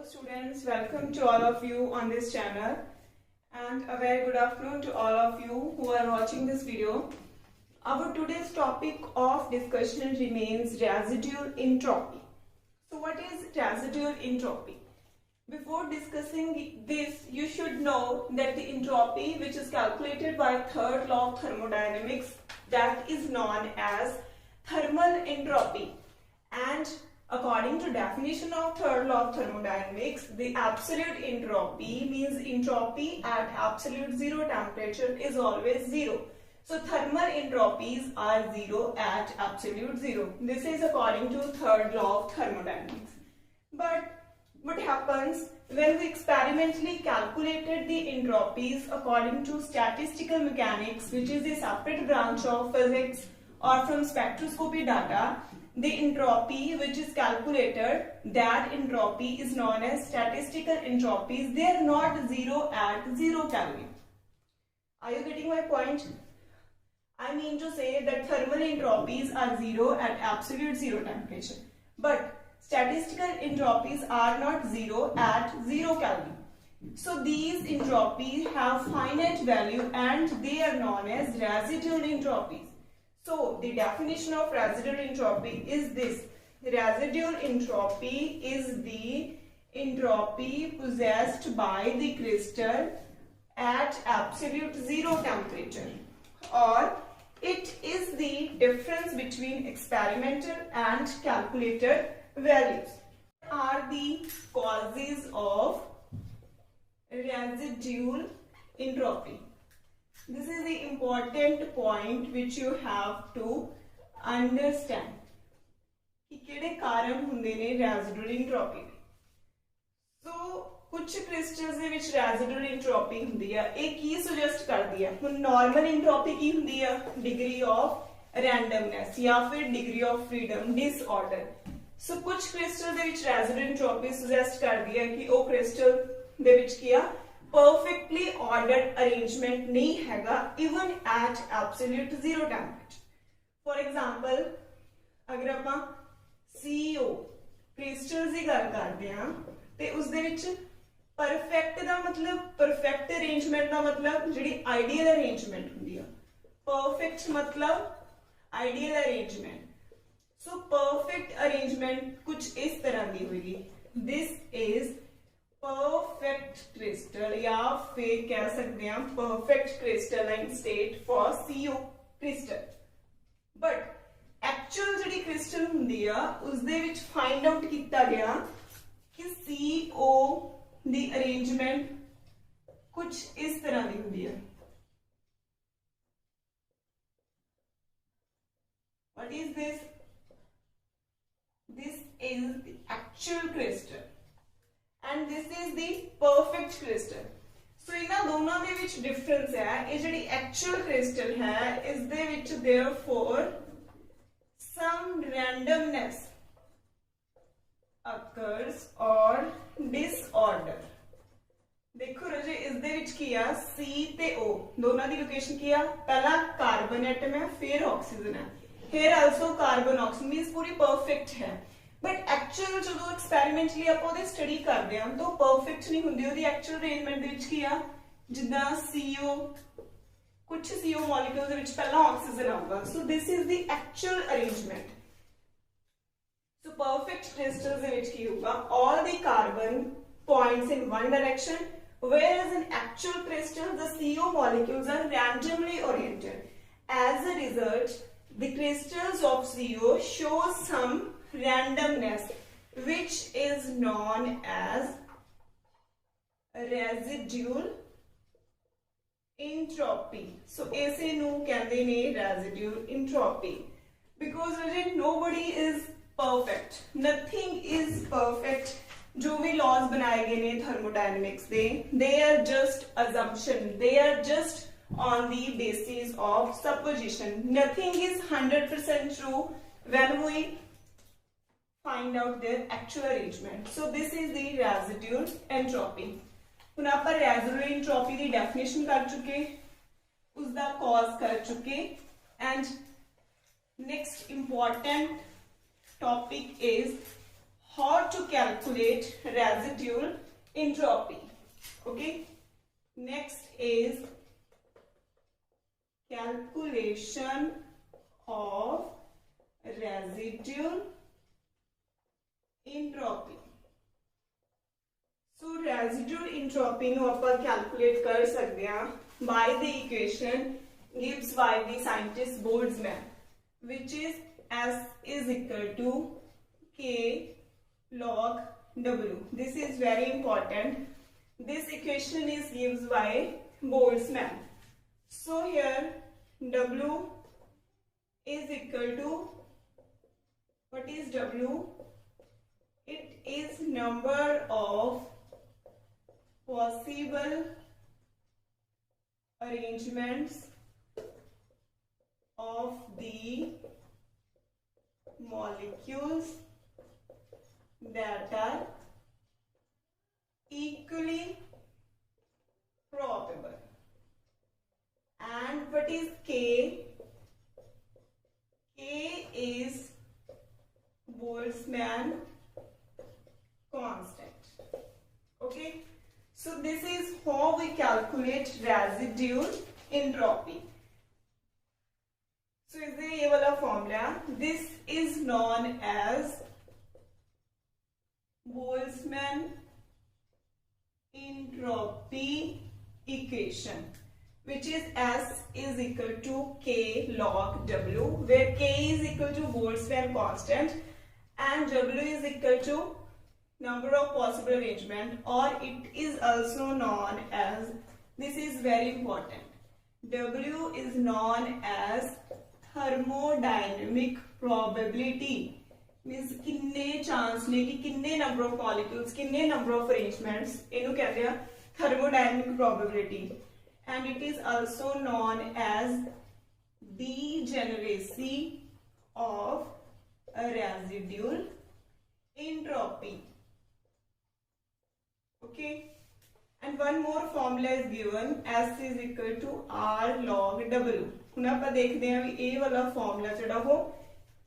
students, welcome to all of you on this channel and a very good afternoon to all of you who are watching this video. Our today's topic of discussion remains residual entropy. So what is residual entropy? Before discussing this, you should know that the entropy which is calculated by third law of thermodynamics, that is known as thermal entropy, and according to definition of third law of thermodynamics, the absolute entropy means entropy at absolute zero temperature is always zero. So thermal entropies are zero at absolute zero. This is according to third law of thermodynamics. But what happens when we experimentally calculated the entropies according to statistical mechanics, which is a separate branch of physics, or from spectroscopy data, the entropy which is calculated, that entropy is known as statistical entropies. They are not zero at 0 Kelvin. Are you getting my point? I mean to say that thermal entropies are zero at absolute zero temperature, but statistical entropies are not zero at 0 Kelvin. So these entropies have finite value and they are known as residual entropies. So the definition of residual entropy is this: residual entropy is the entropy possessed by the crystal at absolute zero temperature, or it is the difference between experimental and calculated values. What are the causes of residual entropy? This is the important point which you have to understand. कि केड़े कारण हुंदे ने residual entropy दे. So कुछ crystals दे विच residual entropy हुंदी है. एक की suggest करदी है. हुन normal entropy की हुंदी है? Degree of randomness या फिर degree of freedom, disorder. So कुछ crystal दे विच residual entropy suggest करदी है कि ओ crystal दे विच किया perfectly ordered arrangement नहीं हैगा even at absolute zero temperature. For example, अगर ਆਪਾਂ CO crystals ਦੀ ਗੱਲ ਕਰਦੇ ਹਾਂ ਤੇ ਉਸ ਦੇ ਵਿੱਚ perfect ਦਾ ਮਤਲਬ perfect arrangement ਦਾ ਮਤਲਬ ਜਿਹੜੀ ideal arrangement ਹੁੰਦੀ ਆ. Perfect ਮਤਲਬ ideal arrangement. So perfect arrangement कुछ इस तरह ਦੀ होगी. This is perfect crystal या फिर कह सकते हैं perfect crystalline state for CO crystal. But actual ਜਿਹੜੀ crystal ਹੁੰਦੀ ਆ ਉਸ ਦੇ ਵਿੱਚ find out ਕੀਤਾ ਗਿਆ ਕਿ CO ਦੀ arrangement ਕੁਝ ਇਸ ਤਰ੍ਹਾਂ ਦੀ ਹੁੰਦੀ ਆ. What is this? This is the actual crystal. And this is the perfect crystal. So इना दोनों दे विच difference है. ये जड़ी actual crystal है इस दे विच therefore some randomness occurs or disorder. देखो रजे इस दे विच किया C ते O दोनों दी लोकेशन किया पहला कार्बन एटम है फिर ऑक्सीजन है. Here also carbon oxygen means पूरी perfect है. बट एक्चुअल जो एक्सपेरिमेंटली ਆਪਾਂ ਉਹਦੇ ਸਟੱਡੀ ਕਰਦੇ ਹਾਂ ਤਾਂ ਪਰਫੈਕਟ ਨਹੀਂ ਹੁੰਦੀ. ਉਹਦੀ ਐਕਚੁਅਲ ਅਰੇਂਜਮੈਂਟ ਦੇ ਵਿੱਚ ਕੀ ਆ, ਜਿੱਦਾਂ CO ਕੁਝ CO ਮੋਲੀਕਿਊਲ ਦੇ ਵਿੱਚ ਪਹਿਲਾਂ ਆਕਸੀਜਨ ਆਊਗਾ. So this is the actual arrangement. So perfect crystals ਦੇ ਵਿੱਚ ਕੀ ਹੋਊਗਾ, all the carbon points in one direction, whereas in actual crystals the CO molecules are randomly oriented. As a result, the crystals of CO show some randomness which is known as residual entropy. So ऐसे नू कहते ने residual entropy because nobody is perfect, nothing is perfect. जो भी laws बनाए गए ने thermodynamics they, they are just assumption, they are just on the basis of supposition. Nothing is 100% true when we find out their actual arrangement. So this is the residual entropy. ਹੁਣ ਆਪਾਂ residual entropy ਦੀ definition कर चुके, उसका cause कर चुके, and next important topic is how to calculate residual entropy. Okay, next is calculation of residual entropy. So residual entropy ਨੂੰ ਆਪਾਂ calculate ਕਰ ਸਕਦੇ ਹਾਂ by the equation gives by the scientist Boltzmann, which is S is equal to K log W. This is very important. This equation is given by Boltzmann. So here W is equal to, what is W? It is number of possible arrangements of the molecules that are equally probable. And what is K? K is Boltzmann constant. Okay, so this is how we calculate residual entropy. So is the ये वाला formula, this is known as Boltzmann entropy equation, which is S is equal to K log W, where K is equal to Boltzmann constant and W is equal to number of possible arrangement, or it is also known as, this is very important, W is known as thermodynamic probability. Means किन्ने chance ने कि किन्ने number of molecules, किन्ने number of arrangements, इन्हें कहते हैं thermodynamic probability. And it is also known as degeneracy of a residual entropy. Okay, and one more formula is given, S is equal to R log W. ਹੁਣ ਆਪਾਂ ਦੇਖਦੇ ਹਾਂ ਵੀ ਇਹ ਵਾਲਾ ਫਾਰਮੂਲਾ ਜਿਹੜਾ ਉਹ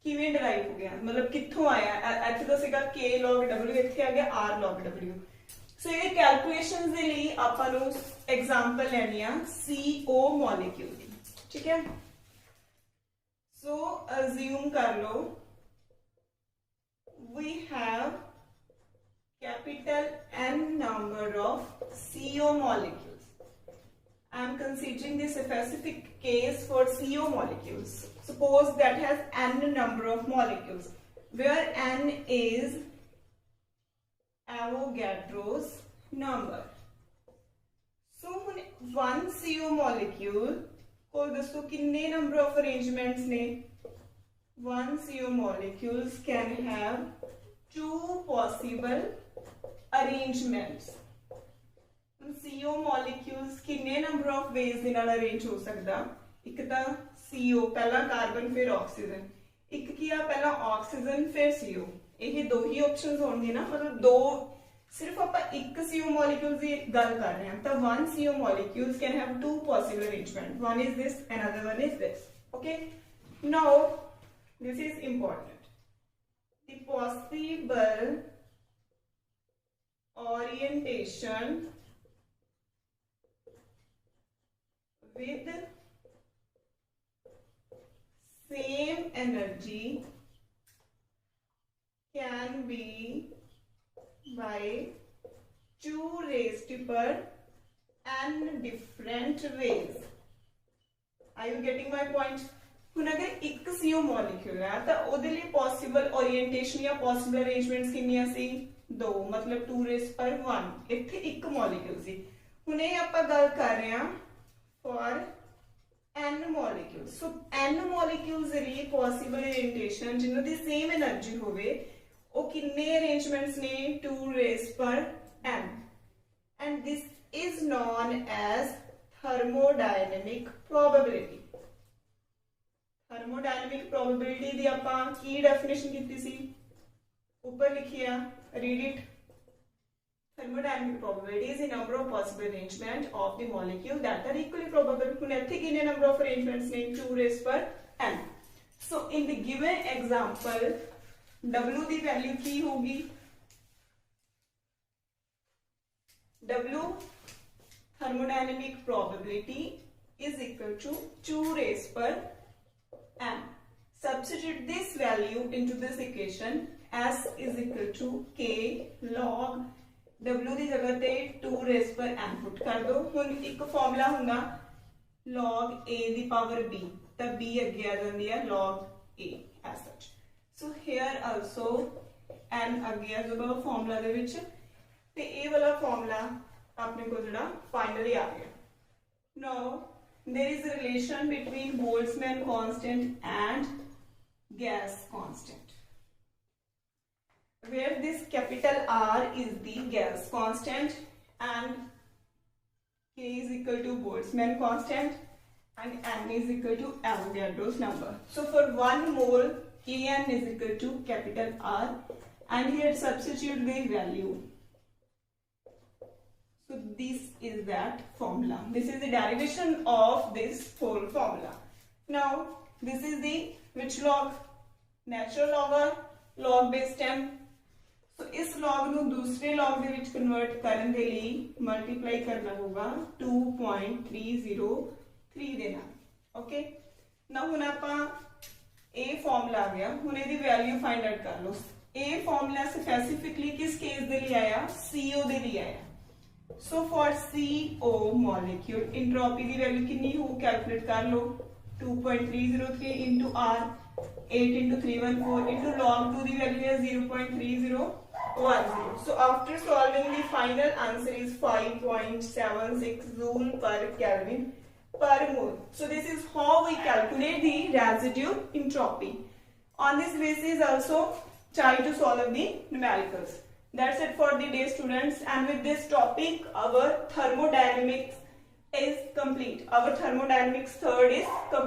ਕਿਵੇਂ ਡਰਾਈਵ ਹੋ ਗਿਆ, ਮਤਲਬ ਕਿੱਥੋਂ ਆਇਆ। ਇੱਥੇ ਤਾਂ ਸੀਗਾ K log W, ਇੱਥੇ ਆ ਗਿਆ R log W. ਸੋ ਇਹ ਕੈਲਕੂਲੇਸ਼ਨਸ ਦੇ ਲਈ ਆਪਾਂ ਨੂੰ ਐਗਜ਼ਾਮਪਲ ਲੈਣੀ ਆ CO ਮੋਲੀਕਿਊਲ ਦੀ, ਠੀਕ ਹੈ। ਸੋ ਅਜ਼ਿਊਮ ਕਰ ਲਓ we have capital N number of CO molecules. I am considering this a specific case for CO molecules. Suppose that has N number of molecules, where N is Avogadro's number. So one CO molecule को दोस्तों कितने number of arrangements ने? One CO molecules can have two possible arrangements. CO molecules कितने number of ways ਦੇ ਨਾਲ arrange ਹੋ ਸਕਦਾ? ਇੱਕ ਤਾਂ CO ਪਹਿਲਾ ਕਾਰਬਨ ਫਿਰ ਆਕਸੀਜਨ, ਇੱਕ ਕੀ ਆ ਪਹਿਲਾਂ ਆਕਸੀਜਨ ਫਿਰ CO, ਇਹ ਦੋ ਹੀ ਆਪਸ਼ਨਸ ਹੋਣਗੇ ਨਾ, ਮਤਲਬ ਦੋ, ਸਿਰਫ ਆਪਾਂ ਇੱਕ CO molecules ਦੀ ਗੱਲ ਕਰ ਰਹੇ ਹਾਂ ਤਾਂ one CO molecules can have two possible arrangements. One is this, another one is this. Okay, now this is important. The possible orientation with same energy can be by 2 raised to power n different ways. Are you getting my point? ਹੁਣ अगर एक CO molecule है तो ਉਹਦੇ ਲਈ possible orientation या possible arrangements ਕਿੰਨੀਆਂ ਸੀ? 2, मतलब 2 raised per 1. ਇੱਥੇ ਇੱਕ molecule ਸੀ। ਹੁਣ ਇਹ ਆਪਾਂ ਗੱਲ ਕਰ ਰਹੇ ਹਾਂ for n molecules. So n molecules ਦੇ ਲਈ possible orientation ਜਿਨ੍ਹਾਂ ਦੀ same energy ਹੋਵੇ ਉਹ ਕਿੰਨੇ arrangements ਨੇ? 2 raised per n. And this is known as thermodynamic probability. Thermodynamic probability ਦੀ ਆਪਾਂ ਕੀ definition ਕੀਤੀ ਸੀ? ਉੱਪਰ ਲਿਖੀ ਆ, read it. Thermodynamic probability is the number of possible arrangement of the molecule that are equally probable. ਹੁਣ ਇੱਥੇ ਕਿੰਨੇ number of arrangements ਨੇ? 2 raised per n. So in the given example W the value Ki ਹੋगी? W thermodynamic probability is equal to 2 raised per m. Substitute this value into this equation. S is equal to K log W ਦੀ ਜਗ੍ਹਾ ਤੇ 2 raised per m put ਕਰ ਦੋ। ਹੁਣ ਇੱਕ formula ਹੁੰਦਾ log A the power B, ਤਾਂ B ਅੱਗੇ ਆ ਜਾਂਦੀ ਹੈ log A as such. So here also n ਅੱਗੇ ਆ ਜਾਊਗਾ ਫਾਰਮੂਲਾ ਦੇ ਵਿੱਚ, ਤੇ ਇਹ ਵਾਲਾ ਫਾਰਮੂਲਾ ਆਪਣੇ ਕੋਲ ਜਿਹੜਾ ਫਾਈਨਲੀ ਆ ਗਿਆ। Now there is a relation between Boltzmann constant and gas constant, where this capital R is the gas constant and K is equal to Boltzmann constant and n is equal to Avogadro's number. So for 1 mole Kn is equal to capital R, and here substitute the value. So this is that formula. This is the derivation of this whole formula. Now this is the which log? Natural log or log base 10. So इस log ਨੂੰ दूसरे log ਦੇ ਵਿੱਚ convert ਕਰਨ ਦੇ ਲਈ multiply ਕਰਨਾ ਹੋਗਾ 2.303 ਦੇ ਨਾਲ। Okay, now ਹੁਣ ਆਪਾਂ ਇਹ formula ਆ ਗਿਆ, ਹੁਣ ਇਹਦੀ value find out ਕਰ ਲਓ। ਇਹ formula specifically किस case ਦੇ ਲਈ ਆਇਆ? CO ਦੇ ਲਈ ਆਇਆ। So for CO molecule entropy the value कितनी हो calculate कर लो, 2.303 into R, 8 into 314 into log 2 the value is 0.3010. So after solving the final answer is 5.76 joule per Kelvin per mole. So this is how we calculate the residue entropy. On this basis also try to solve the numericals. That's it for the day, students, and with this topic our thermodynamics is complete. Our thermodynamics third is complete.